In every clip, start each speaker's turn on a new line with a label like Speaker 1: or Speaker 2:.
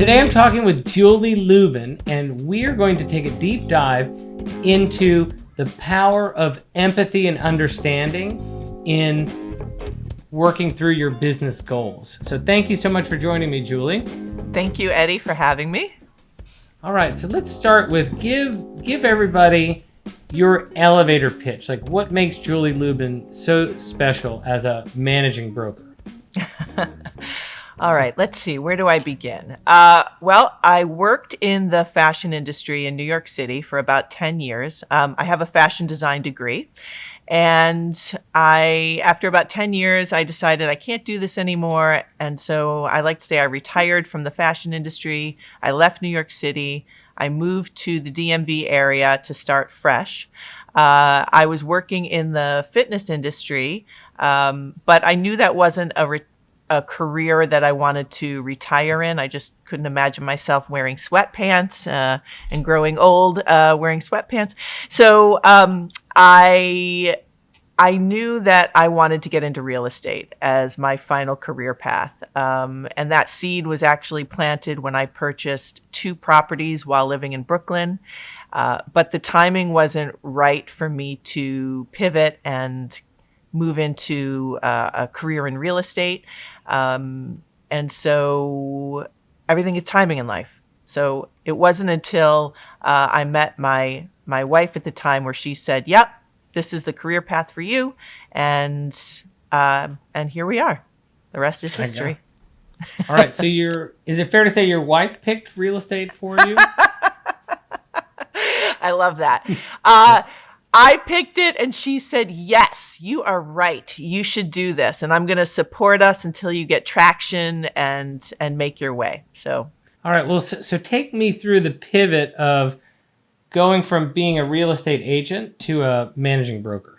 Speaker 1: Today I'm talking with Julie Lubin, and we're going to take a deep dive into the power of empathy and understanding in working through your business goals. So thank you so much for joining me, Julie.
Speaker 2: Thank you, Eddie, for having me.
Speaker 1: All right, so let's start with give everybody your elevator pitch. Like, what makes Julie Lubin so special as a managing broker?
Speaker 2: All right, let's see. Where do I begin? Well, I worked in the fashion industry in New York City for about 10 years. I have a fashion design degree. And after about 10 years, I decided I can't do this anymore. And so I like to say I retired from the fashion industry. I left New York City. I moved to the DMV area to start fresh. I was working in the fitness industry, but I knew that wasn't a career that I wanted to retire in. I just couldn't imagine myself wearing sweatpants and growing old wearing sweatpants. So I knew that I wanted to get into real estate as my final career path. And that seed was actually planted when I purchased 2 properties while living in Brooklyn. But the timing wasn't right for me to pivot and move into a career in real estate. And so everything is timing in life. So it wasn't until I met my wife at the time where she said, "Yep, this is the career path for you," and here we are. The rest is history.
Speaker 1: All right. So is it fair to say your wife picked real estate for you?
Speaker 2: I love that. I picked it and she said, "Yes, you are right. You should do this. And I'm going to support us until you get traction and make your way." So,
Speaker 1: all right. Well, so take me through the pivot of going from being a real estate agent to a managing broker.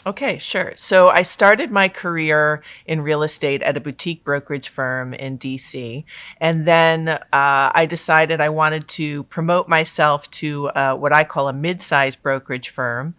Speaker 2: Okay, sure. So I started my career in real estate at a boutique brokerage firm in DC. And then I decided I wanted to promote myself to what I call a mid-sized brokerage firm.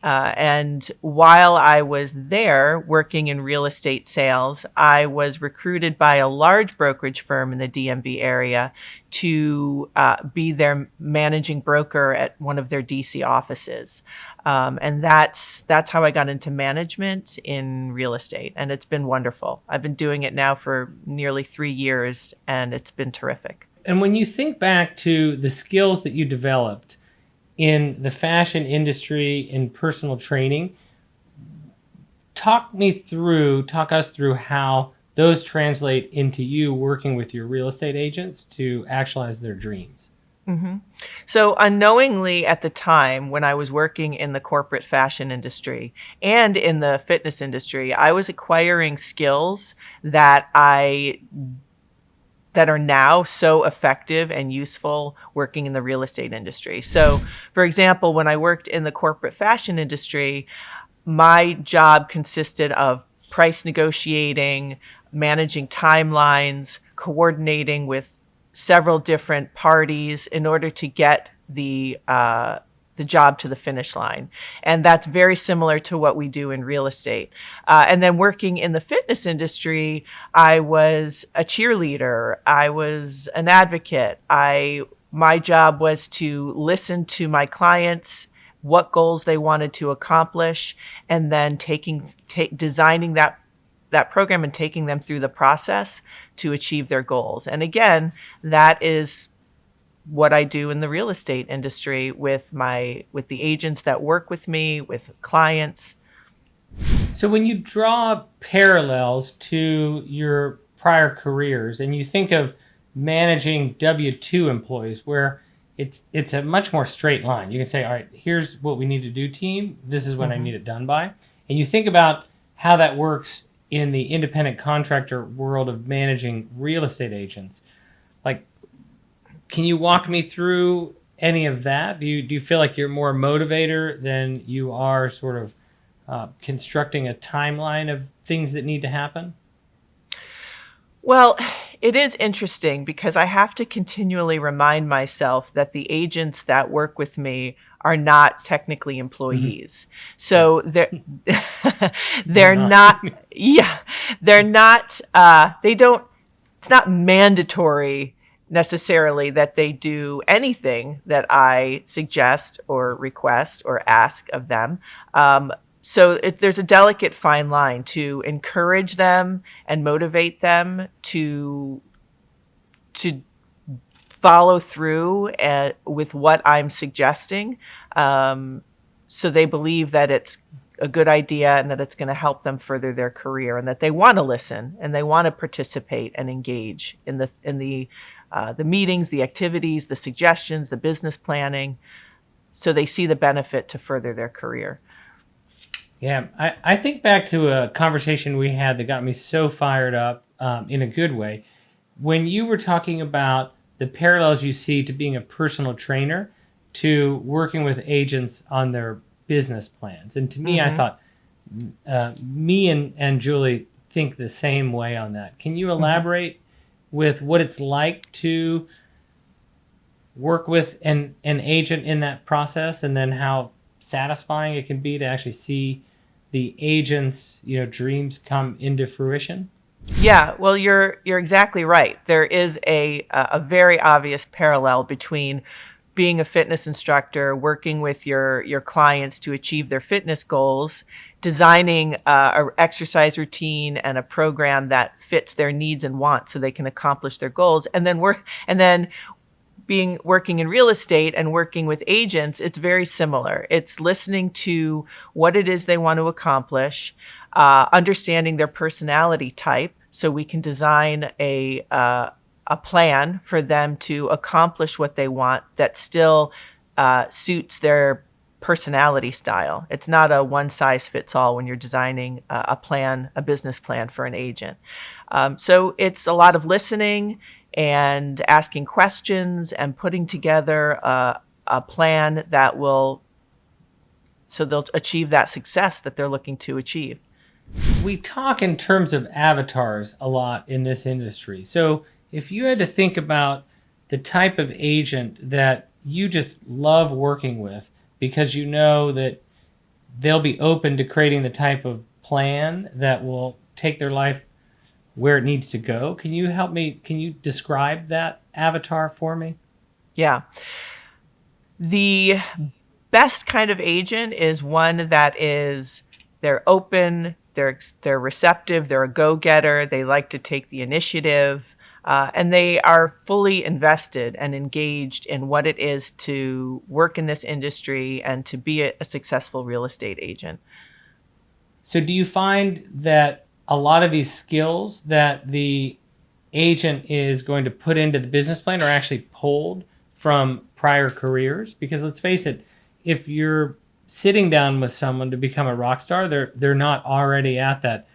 Speaker 2: And while I was there working in real estate sales, I was recruited by a large brokerage firm in the DMV area to be their managing broker at one of their DC offices. And that's how I got into management in real estate. And it's been wonderful. I've been doing it now for nearly 3 years, and it's been terrific.
Speaker 1: And when you think back to the skills that you developed in the fashion industry, in personal training, talk us through how those translate into you working with your real estate agents to actualize their dreams.
Speaker 2: Mm-hmm. So unknowingly at the time when I was working in the corporate fashion industry and in the fitness industry, I was acquiring skills that are now so effective and useful working in the real estate industry. So, for example, when I worked in the corporate fashion industry, my job consisted of price negotiating, managing timelines, coordinating with several different parties in order to get the job to the finish line. And that's very similar to what we do in real estate. And then working in the fitness industry, I was a cheerleader. I was an advocate. My job was to listen to my clients, what goals they wanted to accomplish, and then designing that program and taking them through the process to achieve their goals. And again, that is what I do in the real estate industry with the agents that work with me, with clients.
Speaker 1: So when you draw parallels to your prior careers and you think of managing W-2 employees where it's a much more straight line. You can say, all right, here's what we need to do, team. This is when I need it done by. And you think about how that works in the independent contractor world of managing real estate agents. Like, can you walk me through any of that? Do you feel like you're more a motivator than you are sort of constructing a timeline of things that need to happen?
Speaker 2: Well, it is interesting because I have to continually remind myself that the agents that work with me are not technically employees. Mm-hmm. So they're not, yeah, they're not, they don't, it's not mandatory necessarily that they do anything that I suggest or request or ask of them. There's a delicate fine line to encourage them and motivate them to follow through with what I'm suggesting, so they believe that it's a good idea and that it's going to help them further their career, and that they want to listen and they want to participate and engage in the meetings, the activities, the suggestions, the business planning, so they see the benefit to further their career.
Speaker 1: Yeah, I think back to a conversation we had that got me so fired up, in a good way, when you were talking about the parallels you see to being a personal trainer to working with agents on their business plans. And to me, I thought, me and Julie think the same way on that. Can you elaborate with what it's like to work with an agent in that process, and then how satisfying it can be to actually see the agent's dreams come into fruition?
Speaker 2: Yeah, well, you're exactly right. There is a very obvious parallel between being a fitness instructor, working with your clients to achieve their fitness goals, designing a exercise routine and a program that fits their needs and wants so they can accomplish their goals, and then working in real estate and working with agents. It's very similar. It's listening to what it is they want to accomplish, understanding their personality type, so we can design a plan for them to accomplish what they want that still suits their personality style. It's not a one size fits all when you're designing a business plan for an agent. So it's a lot of listening and asking questions and putting together a plan so they'll achieve that success that they're looking to achieve.
Speaker 1: We talk in terms of avatars a lot in this industry. So if you had to think about the type of agent that you just love working with because you know that they'll be open to creating the type of plan that will take their life where it needs to go, can you help me? Can you describe that avatar for me?
Speaker 2: Yeah. The best kind of agent is one that they're open, they're receptive, they're a go-getter, they like to take the initiative, and they are fully invested and engaged in what it is to work in this industry and to be a successful real estate agent.
Speaker 1: So do you find that a lot of these skills that the agent is going to put into the business plan are actually pulled from prior careers? Because let's face it, if you're sitting down with someone to become a rock star, they're not already at that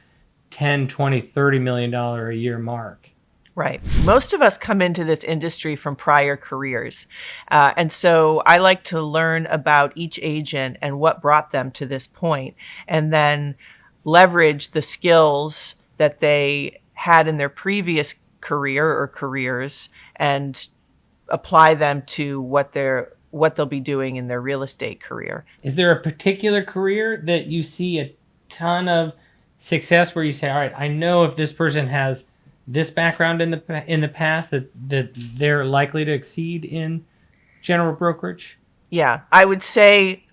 Speaker 1: 10, 20, $30 million a year mark.
Speaker 2: Right. Most of us come into this industry from prior careers. And so I like to learn about each agent and what brought them to this point, and then leverage the skills that they had in their previous career or careers and apply them to what they'll be doing in their real estate career.
Speaker 1: Is there a particular career that you see a ton of success where you say, all right, I know if this person has this background in the past that they're likely to exceed in general brokerage?
Speaker 2: Yeah, I would say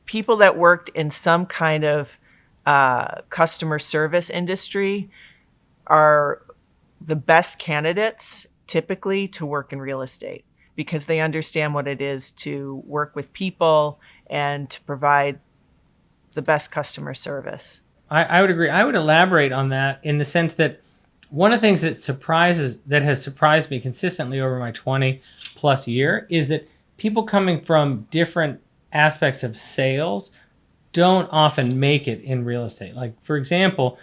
Speaker 2: people that worked in some kind of customer service industry are the best candidates typically to work in real estate, because they understand what it is to work with people and to provide the best customer service.
Speaker 1: I would agree. I would elaborate on that in the sense that one of the things that has surprised me consistently over my 20 plus year is that people coming from different aspects of sales don't often make it in real estate. Like, for example,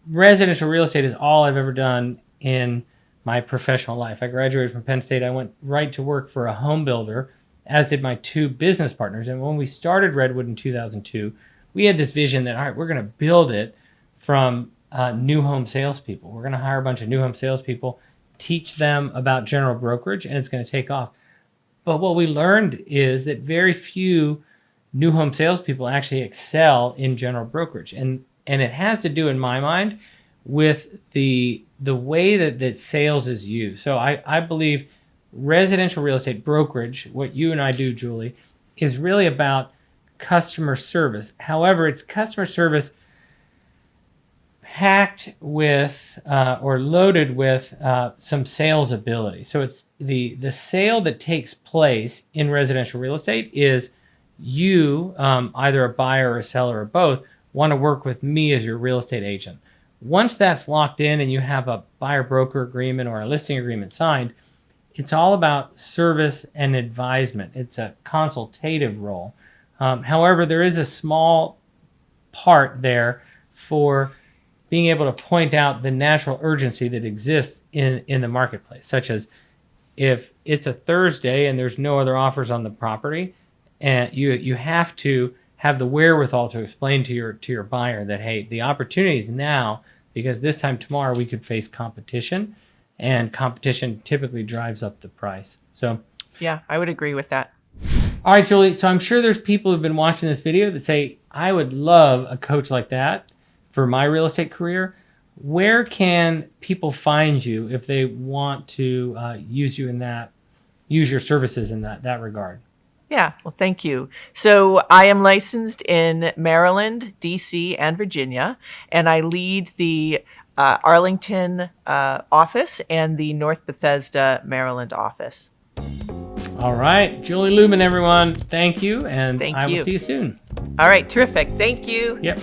Speaker 1: residential real estate is all I've ever done in my professional life. I graduated from Penn State. I went right to work for a home builder, as did my two business partners. And when we started Redwood in 2002, we had this vision that, all right, we're going to build it from new home salespeople. We're going to hire a bunch of new home salespeople, teach them about general brokerage, and it's going to take off. But what we learned is that very few new home salespeople actually excel in general brokerage. And it has to do, in my mind, with the way that sales is used. So I believe residential real estate brokerage, what you and I do, Julie, is really about customer service. However, it's customer service packed with or loaded with some sales ability. So it's the sale that takes place in residential real estate is you, either a buyer or a seller or both, want to work with me as your real estate agent. Once that's locked in and you have a buyer broker agreement or a listing agreement signed, it's all about service and advisement. It's a consultative role. However, there is a small part there for being able to point out the natural urgency that exists in the marketplace, such as if it's a Thursday and there's no other offers on the property, and you have to have the wherewithal to explain to your buyer that, hey, the opportunity is now, because this time tomorrow we could face competition, and competition typically drives up the price. So
Speaker 2: Yeah, I would agree with that.
Speaker 1: all right, Julie, so I'm sure there's people who've been watching this video that say, I would love a coach like that for my real estate career. Where can people find you if they want to use your services in that regard?
Speaker 2: Yeah, well, thank you. So I am licensed in Maryland, DC, and Virginia, and I lead the Arlington office and the North Bethesda, Maryland office.
Speaker 1: All right, Julie Lumen, everyone, thank you, and
Speaker 2: Thank
Speaker 1: I will
Speaker 2: you.
Speaker 1: see you soon.
Speaker 2: All right, terrific. Thank you.
Speaker 1: Yep.